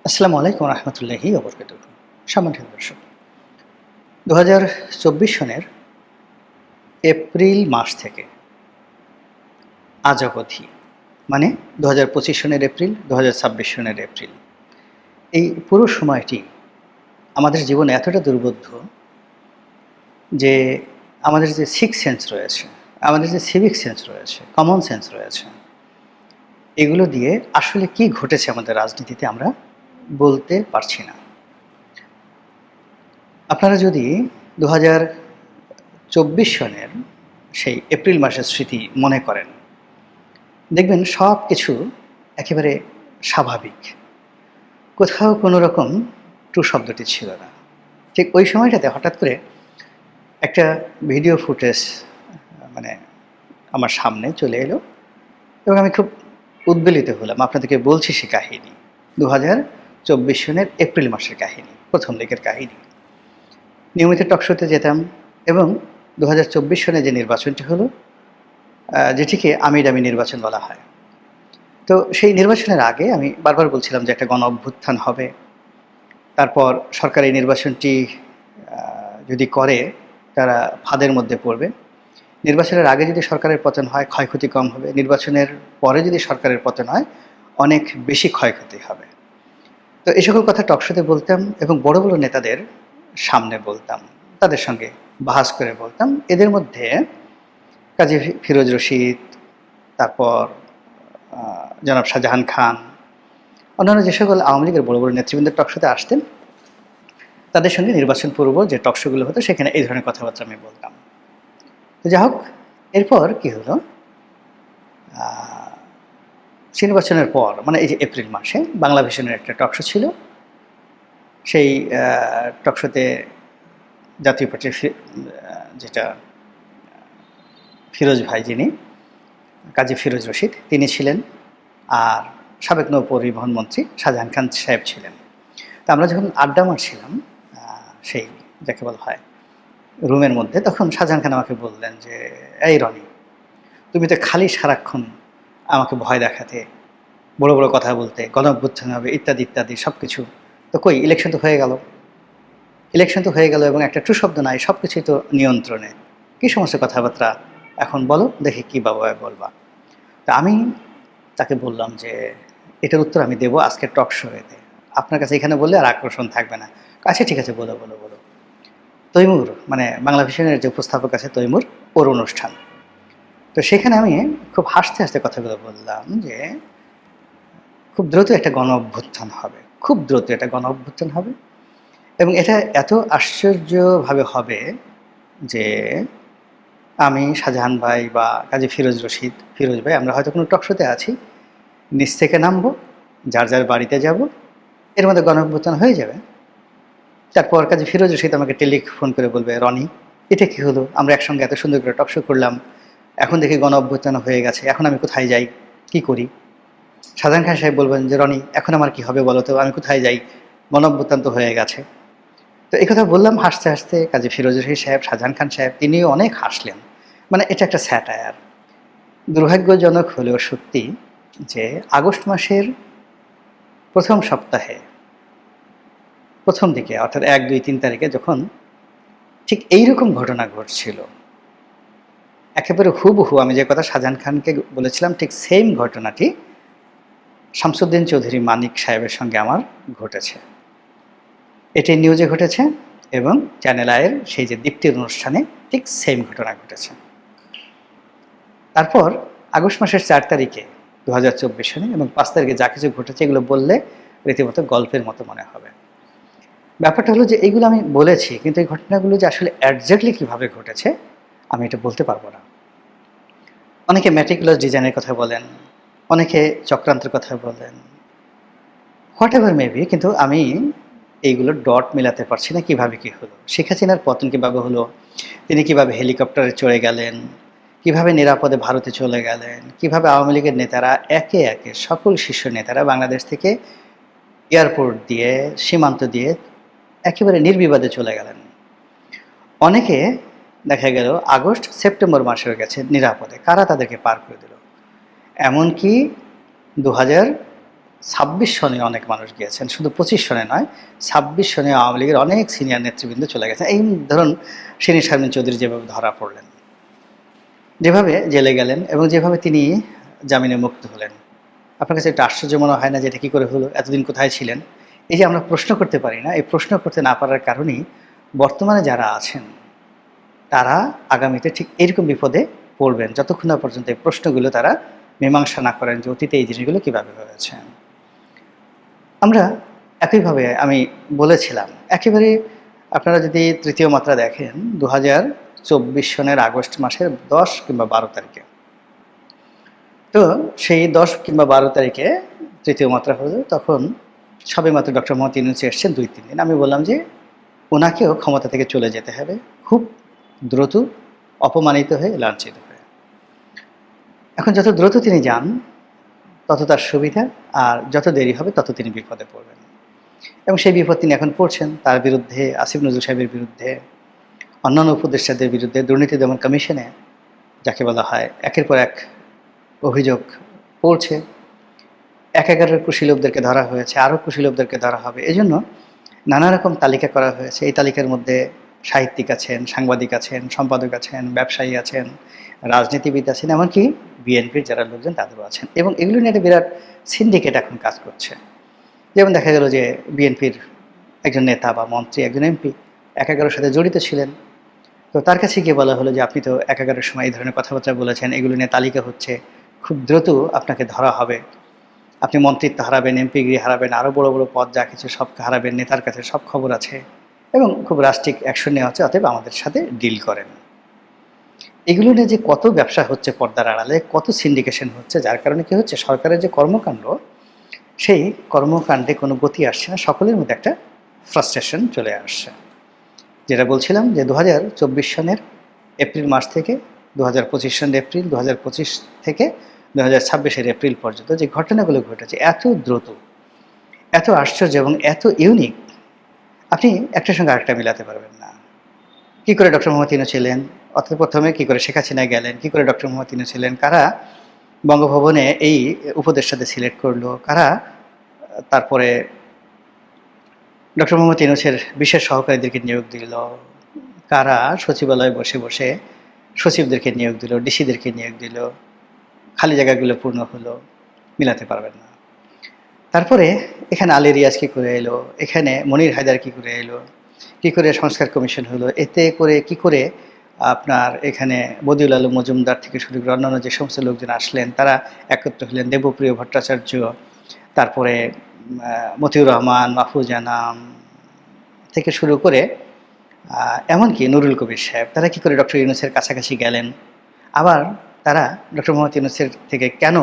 আসসালামু আলাইকুম রহমতুল্লাহি ওবরকাতুহ। সম্মানিত দর্শক, ২০২৪ সনের এপ্রিল মাস থেকে আজ অবধি, মানে ২০২৫ সনের এপ্রিল, ২০২৬ সনের এপ্রিল, এই পুরো সময়টি আমাদের জীবনে এতটা দুর্বোধ্য যে আমাদের যে সিক্স সেন্স রয়েছে, আমাদের যে সিভিক সেন্স রয়েছে, কমন সেন্স রয়েছে, এগুলো দিয়ে আসলে কি ঘটেছে আমাদের রাজনীতিতে আমরা বলতে পারছি না। আপনারা যদি ২০২৪ সনের সেই এপ্রিল মাসের স্মৃতি মনে করেন, দেখবেন সব কিছু একেবারে স্বাভাবিক। কোথাও কোনো রকম টু শব্দটি ছিল না। ঠিক ওই সময়টাতে হঠাৎ করে একটা ভিডিও ফুটেজ মানে আমার সামনে চলে এলো এবং আমি খুব উদ্বেলিত হলাম। আপনাদেরকে বলছি সে কাহিনী। ২০২৪ সনের এপ্রিল মাসের কাহিনী, প্রথম দিকের কাহিনী। নিয়মিত টকশোতে যেতাম এবং ২০২৪ সনে যে নির্বাচনটি হলো, যেটিকে আমির আমি নির্বাচন বলা হয়। তো সেই নির্বাচনের আগে আমি বারবার বলছিলাম যে একটা গণ-অভ্যুত্থান হবে। তারপর সরকার এই নির্বাচনটি যদি করে তারা ফাঁদের মধ্যে পড়বে। নির্বাচনের আগে যদি সরকারের পতন হয় ক্ষয়ক্ষতি কম হবে। নির্বাচনের পরে যদি সরকারের পতন হয় অনেক বেশি ক্ষয়ক্ষতি হবে। তো এই সকল কথা টকশোতে বলতাম এবং বড় বড় নেতাদের সামনে বলতাম, তাদের সঙ্গে বাহাস করে বলতাম। এদের মধ্যে কাজী ফিরোজ রশিদ, তারপর জনাব শাহজাহান খান, অন্যান্য যে সকল আওয়ামী লীগের বড় বড় নেতৃবৃন্দ টকশোতে আসতেন, তাদের সঙ্গে নির্বাচন পূর্ব যে টকশোগুলো হতো সেখানে এই ধরনের কথাবার্তা আমি বলতাম। তো যাই হোক, এরপর কি হলো, নির্বাচনের পর মানে এই যে এপ্রিল মাসে বাংলা ভিশনের একটা টকশো ছিল। সেই টকশোতে জাতীয় পার্টির যেটা ফিরোজ ভাই, যিনি কাজী ফিরোজ রশিদ, তিনি ছিলেন। আর সাবেক নৌ পরিবহন মন্ত্রী শাহজাহান খান সাহেব ছিলেন। তো আমরা যখন আড্ডা মারছিলাম সেই যাকে বলা হয় রুমের মধ্যে, তখন শাহজাহান খান আমাকে বললেন যে, এই রনি, তুমি তো খালি সারাক্ষণ আমাকে ভয় দেখাতে, বড় বড় কথা বলতে, গণ-অভ্যুত্থান হবে ইত্যাদি ইত্যাদি সব কিছু। তো কই, ইলেকশন তো হয়ে গেল, ইলেকশন তো হয়ে গেল এবং একটা ট্রু শব্দ নাই, সব কিছুই তো নিয়ন্ত্রণে, কী সমস্ত কথাবার্তা এখন বলো দেখি, কী বাবা বলবা। তা আমি তাকে বললাম যে এটার উত্তর আমি দেবো আজকের টক শোতে, আপনার কাছে এখানে বললে আর আকর্ষণ থাকবে না। আচ্ছা ঠিক আছে, বলো বলো বলো। তৈমুর, মানে বাংলা ভিশনের যে উপস্থাপক আছে তৈমুর, ওর অনুষ্ঠান। তো সেখানে আমি খুব হাসতে হাসতে কথাগুলো বললাম যে খুব দ্রুত একটা গণ অভ্যুত্থান হবে, খুব দ্রুত একটা গণ অভ্যুত্থান হবে এবং এটা এত আশ্চর্যভাবে হবে যে আমি, শাহজাহান ভাই বা কাজী ফিরোজ রশিদ, ফিরোজ ভাই, আমরা হয়তো কোনো টকশোতে আছি, নিচ থেকে নামবো, যার যার বাড়িতে যাব, এর মধ্যে গণ অভ্যুত্থান হয়ে যাবে। তারপর কাজী ফিরোজ রশিদ আমাকে টেলিফোন করে বলবে, রনি, এটা কি হলো, আমরা একসঙ্গে এত সুন্দর করে টকশো করলাম, এখন দেখি গণ অভ্যুত্থান হয়ে গেছে, এখন আমি কোথায় যাই, কি করি? শাহজাহান খান সাহেব বলবেন যে, রনি, এখন আমার কি হবে বলো তো, আমি কোথায় যাই, গণ অভ্যুত্থান তো হয়ে গেছে। তো এই কথা বললাম হাসতে হাসতে। কাজী ফিরোজ রশিদ সাহেব, শাহজাহান খান সাহেব, তিনিও অনেক হাসলেন। মানে এটা একটা স্যাটায়ার। দুর্ভাগ্যজনক হলেও সত্যি যে আগস্ট মাসের প্রথম সপ্তাহে, প্রথম দিকে, অর্থাৎ ১, ২, ৩ তারিখে যখন ঠিক এইরকম ঘটনা ঘটছিল, একেবারে হুবহু আমি যে কথা শাহজাহান খানকে বলেছিলাম ঠিক সেম ঘটনাটি শামসুদ্দিন চৌধুরী মানিক সাহেবের সঙ্গে আমার ঘটেছে। এটি নিউজে ঘটেছে এবং চ্যানেল আইয়ের সেই যে দীপ্তির অনুষ্ঠানে ঠিক সেম ঘটনা ঘটেছে। তারপর আগস্ট মাসের ৪ তারিখে ২০২৪ সালে এবং ৫ তারিখে যা কিছু ঘটেছে এগুলো বললে রীতিমতো গল্পের মতো মনে হবে। ব্যাপারটা হলো যে এইগুলো আমি বলেছি, কিন্তু এই ঘটনাগুলো যে আসলে একজ্যাক্টলি কীভাবে ঘটেছে আমি এটা বলতে পারবো না। অনেকে ম্যাটিকুলাস ডিজাইনের কথা বলেন, অনেকে চক্রান্তের কথা বলেন, হোয়াট এভার মেবি, কিন্তু আমি এইগুলোর ডট মেলাতে পারছি না কীভাবে কী হলো। শেখ হাসিনার পতন কীভাবে হলো, তিনি কীভাবে হেলিকপ্টারে চড়ে গেলেন, কীভাবে নিরাপদে ভারতে চলে গেলেন, কীভাবে আওয়ামী লীগের নেতারা একে একে সকল শীর্ষ নেতারা বাংলাদেশ থেকে এয়ারপোর্ট দিয়ে, সীমান্ত দিয়ে একেবারে নির্বিবাদে চলে গেলেন। অনেকে দেখা গেল আগস্ট সেপ্টেম্বর মাসে হয়ে গেছে নিরাপদে, কারা তাদেরকে পার করে দিল। এমনকি 26 সনে অনেক মানুষ গিয়েছেন, শুধু 25 সনে নয়, 26 সনে আওয়ামী লীগের অনেক সিনিয়র নেতৃবৃন্দ চলে গেছেন। এই ধরুন শিরীন শারমিন চৌধুরী যেভাবে ধরা পড়লেন, যেভাবে জেলে গেলেন এবং যেভাবে তিনি জামিনে মুক্ত হলেন, আপনার কাছে একটা আশ্চর্য মনে হয় না যে এটা কী করে হলো, এতদিন কোথায় ছিলেন? এই যে আমরা প্রশ্ন করতে পারি না, এই প্রশ্ন করতে না পারার কারণেই বর্তমানে যারা আছেন তারা আগামীতে ঠিক এরকম বিপদে পড়বেন, যতক্ষণ না পর্যন্ত এই প্রশ্নগুলো তারা মীমাংসা না করেন যে অতীতে এই জিনিসগুলো কীভাবে হয়েছে। আমরা একইভাবে আমি বলেছিলাম, একেবারে আপনারা যদি তৃতীয় মাত্রা দেখেন 2024 সনের আগস্ট মাসের 10 কিংবা 12 তারিখে, তো সেই 10 কিংবা 12 তারিখে তৃতীয় মাত্রা হলো, তখন সবেমাত্র ডক্টর মোহাম্মদ ইউনূস এসেছেন 2-3 দিন। আমি বললাম যে ওনাকেও ক্ষমতা থেকে চলে যেতে হবে খুব দ্রুত, অপমানিত হয়ে, লাঞ্ছিত হয়ে। এখন যত দ্রুত তিনি যান তত তার সুবিধা, আর যত দেরি হবে তত তিনি বিপদে পড়বেন, এবং সেই বিপদ তিনি এখন পড়ছেন। তার বিরুদ্ধে, আসিফ নজরুল সাহেবের বিরুদ্ধে, অন্যান্য উপদেষ্টাদের বিরুদ্ধে দুর্নীতি দমন কমিশনে যাকে বলা হয় একের পর এক অভিযোগ পড়ছে। একাগারের কুশীলবদেরকে ধরা হয়েছে, আরও কুশীলবদেরকে ধরা হবে। এজন্য নানা রকম তালিকা করা হয়েছে। এই তালিকার মধ্যে সাহিত্যিক আছেন, সাংবাদিক আছেন, সম্পাদক আছেন, ব্যবসায়ী আছেন, রাজনীতিবিদ আছেন, এমনকি বিএনপির যারা লোকজন তাদেরও আছেন, এবং এগুলো নিয়ে একটা বিরাট সিন্ডিকেট এখন কাজ করছে। যেমন দেখা গেল যে বিএনপির একজন নেতা বা মন্ত্রী, একজন এমপি একাগারের সাথে জড়িত ছিলেন। তো তার কাছে গিয়ে বলা হলো যে আপনি তো একাগারের সময় এই ধরনের কথাবার্তা বলেছেন, এগুলো নিয়ে তালিকা হচ্ছে, খুব দ্রুত আপনাকে ধরা হবে, আপনি মন্ত্রিত্ব হারাবেন, এমপিগিরি হারাবেন, আরও বড় বড় পদ যা কিছু সব হারাবেন, নেতার কাছে সব খবর আছে এবং খুব রাস্ট্রিক অ্যাকশন নেওয়া হচ্ছে, অতএব আমাদের সাথে ডিল করেন। এগুলো নিয়ে যে কত ব্যবসা হচ্ছে পর্দার আড়ালে, কত সিন্ডিকেশন হচ্ছে, যার কারণে কী হচ্ছে, সরকারের যে কর্মকাণ্ড, সেই কর্মকাণ্ডে কোনো গতি আসছে না, সকলের মধ্যে একটা ফ্রাস্ট্রেশন চলে আসছে। যেটা বলছিলাম যে 2024 সনের এপ্রিল মাস থেকে 2025 সনের এপ্রিল, 2025 থেকে 2026-এর এপ্রিল পর্যন্ত যে ঘটনাগুলো ঘটেছে, এত দ্রুত, এত আশ্চর্য এবং এত ইউনিক, আপনি একটার সঙ্গে আরেকটা মিলাতে পারবেন না। কী করে ডক্টর মোহাম্মদ ইউনূস ছিলেন, অর্থাৎ প্রথমে কী করে শেখ হাসিনা গেলেন, কী করে ডক্টর মোহাম্মদ ইউনূস ছিলেন, কারা বঙ্গভবনে এই উপদেষ্টাদের সিলেক্ট করলো, কারা তারপরে ডক্টর মোহাম্মদ ইউনূসের বিশেষ সহকারীদেরকে নিয়োগ দিল, কারা সচিবালয়ে বসে বসে সচিবদেরকে নিয়োগ দিল, ডিসিদেরকে নিয়োগ দিল, খালি জায়গাগুলো পূর্ণ হলো, মিলাতে পারবেন না। তারপরে এখানে আলী রিয়াজ কী করে এলো, এখানে মনির হায়দার কী করে এলো, কী করে সংস্কার কমিশন হলো, এতে করে কী করে আপনার এখানে বদিউল আলম মজুমদার থেকে শুরু করে অন্যান্য যে সমস্ত লোকজন আসলেন তারা একত্র হলেন, দেবপ্রিয় ভট্টাচার্য, তারপরে মতিউর রহমান, মাহফুজ আনাম থেকে শুরু করে এমনকি নুরুল কবির সাহেব, তারা কী করে ডক্টর ইউনূসের কাছাকাছি গেলেন, আবার তারা ডক্টর মোহাম্মদ ইউনূসের থেকে কেন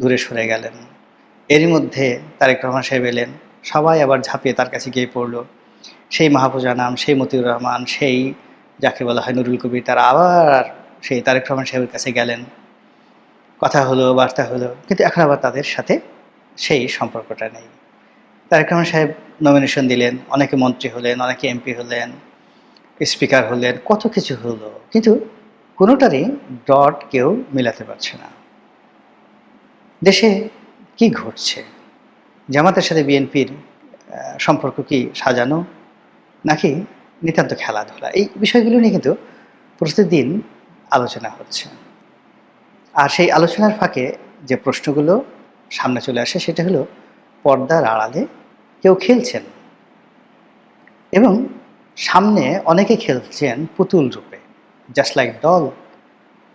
দূরে সরে গেলেন। এরই মধ্যে তারেক রহমান সাহেব এলেন, সবাই আবার ঝাঁপিয়ে তার কাছে গিয়ে পড়ল। সেই মাহফুজ আনাম, সেই মতিউর রহমান, সেই যাকে বলা হয় নুরুল কবির, তারা আবার সেই তারেক রহমান সাহেবের কাছে গেলেন, কথা হলো, বার্তা হলো, কিন্তু এখন আবার তাদের সাথে সেই সম্পর্কটা নেই। তারেক রহমান সাহেব নমিনেশন দিলেন, অনেকে মন্ত্রী হলেন, অনেকে এমপি হলেন, স্পিকার হলেন, কত কিছু হলো, কিন্তু কোনোটারই ডট কেউ মেলাতে পারছে না। দেশে কি ঘটছে, জামাতের সাথে বিএনপির সম্পর্ক কি সাজানো নাকি নিতান্ত খেলাধুলা, এই বিষয়গুলো নিয়ে কিন্তু প্রতিদিন আলোচনা হচ্ছে। আর সেই আলোচনার ফাঁকে যে প্রশ্নগুলো সামনে চলে আসে সেটা হলো পর্দার আড়ালে কেউ খেলছেন, এবং সামনে অনেকে খেলছেন পুতুল রূপে, জাস্ট লাইক ডল।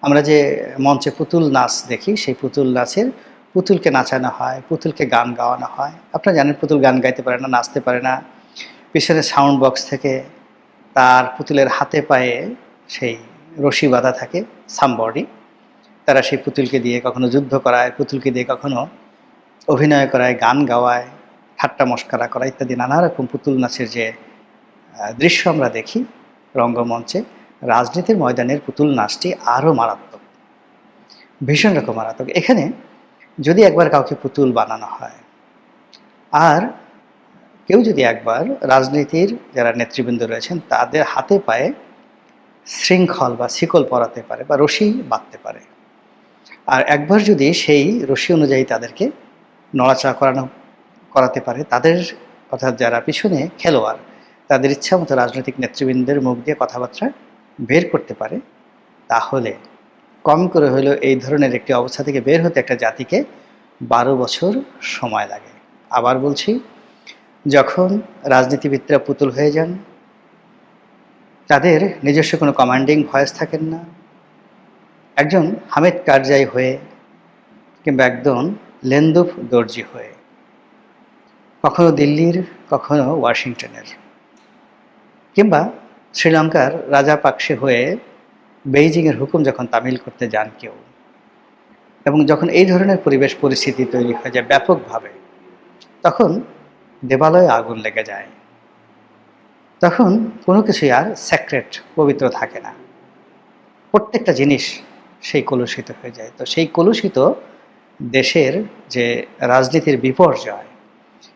আমরা যে মঞ্চে পুতুল নাচ দেখি, সেই পুতুল নাচের পুতুলকে নাচানো হয়, পুতুলকে গান গাওয়ানো হয়। আপনারা জানেন পুতুল গান গাইতে পারে না, নাচতে পারে না, পিছনে সাউন্ড বক্স থেকে তার পুতুলের হাতে পায়ে সেই রশি বাঁধা থাকে, সামবডি, তারা সেই পুতুলকে দিয়ে কখনো যুদ্ধ করায়, পুতুলকে দিয়ে কখনো অভিনয় করায়, গান গাওয়ায়, ঠাট্টা মশকরা করা ইত্যাদি নানা রকম পুতুল নাচের যে দৃশ্য আমরা দেখি রঙ্গমঞ্চে, রাজনীতির ময়দানের পুতুল নাচটি আরও মারাত্মক, ভীষণ রকম মারাত্মক। এখানে যদি একবার কাউকে পুতুল বানানো হয়, আর কেউ যদি একবার রাজনীতির যারা নেতৃবৃন্দ রয়েছেন তাদের হাতে পায়ে শৃঙ্খল বা শিকল পরাতে পারে বা রশি বাঁধতে পারে, আর একবার যদি সেই রশি অনুযায়ী তাদেরকে নড়াচড়া করানো করাতে পারে, তাদের অর্থাৎ যারা পিছনে খেলোয়াড়, তাদের ইচ্ছা মতো রাজনৈতিক নেতৃবৃন্দের মুখ দিয়ে কথাবার্তা বের করতে পারে, তাহলে কম করে হলেও এই ধরনের একটি অবস্থা থেকে বের হতে একটা জাতিকে 12 বছর সময় লাগে। আবার বলছি, যখন রাজনীতিবিদরা পুতুল হয়ে যান, তাদের নিজস্ব কোনো কমান্ডিং ভয়েস থাকেন না, একজন হামিদ কারজাই হয়ে কিংবা একজন লেন্দুফ দর্জি হয়ে, কখনো দিল্লির কখনো ওয়াশিংটনের, কিংবা শ্রীলঙ্কার রাজা পাকসে হয়ে বেইজিংয়ের হুকুম যখন তামিল করতে যান কেউ, এবং যখন এই ধরনের পরিবেশ পরিস্থিতি তৈরি হয়ে যায় ব্যাপকভাবে, তখন দেবালয়ে আগুন লেগে যায়। তখন কোনো কিছুই আর স্যাক্রেট, পবিত্র থাকে না, প্রত্যেকটা জিনিস সেই কলুষিত হয়ে যায়। তো সেই কলুষিত দেশের যে রাজনীতির বিপর্যয়,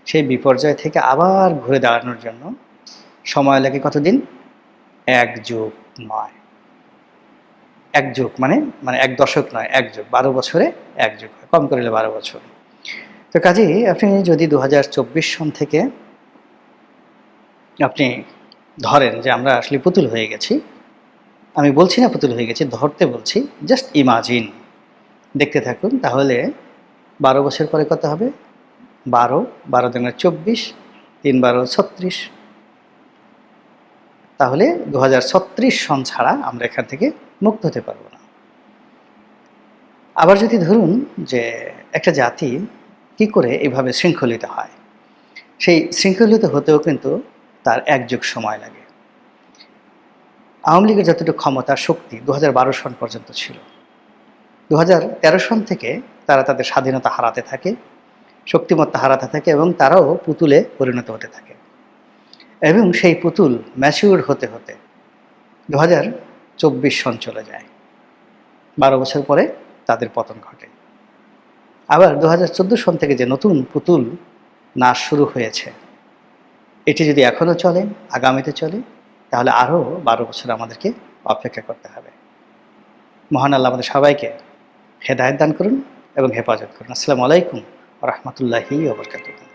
সেই বিপর্যয় থেকে আবার ঘুরে দাঁড়ানোর জন্য সময় লাগে কতদিন? 1 যুগ নয়, 1 যুগ মানে মানে 1 দশক নয়, 1 যুগ। 12 বছরে 1 যুগ হয়, কম করলে 12 বছর। তো কাজেই আপনি যদি 2024 সন থেকে আপনি ধরেন যে আমরা আসলে পুতুল হয়ে গেছি, আমি বলছি না পুতুল হয়ে গেছি, ধরতে বলছি, জাস্ট ইমাজিন, দেখতে থাকুন, তাহলে 12 বছর পরে কত হবে? 12, 12 দুগুণে 24, 3 12 36। তাহলে 2036 সন ছাড়া আমরা এখান থেকে মুক্ত হতে পারবো না। আবার যদি ধরুন যে একটা জাতি কি করে এভাবে শৃঙ্খলিত হয়, সেই শৃঙ্খলিত হতেও কিন্তু তার 1 যুগ সময় লাগে। আওয়ামী লীগের যতটুকু ক্ষমতা শক্তি 2012 সন পর্যন্ত ছিল, 2013 সন থেকে তারা তাদের স্বাধীনতা হারাতে থাকে, শক্তিমত্তা হারাতে থাকে, এবং তারাও পুতুলে পরিণত হতে থাকে। এবং সেই পুতুল ম্যাচিউর হতে হতে 2024 সন চলে যায়, 12 বছর পরে তাদের পতন ঘটে। আবার 2014 সন থেকে যে নতুন পুতুল নাচ শুরু হয়েছে, এটি যদি এখনও চলে, আগামীতে চলে, তাহলে আরও 12 বছর আমাদেরকে অপেক্ষা করতে হবে। মহান আল্লাহ আমাদের সবাইকে হেদায়েত দান করুন এবং হেফাজত করুন। আসসালামু আলাইকুম ওয়া রাহমাতুল্লাহি ওয়া বারাকাতুহু।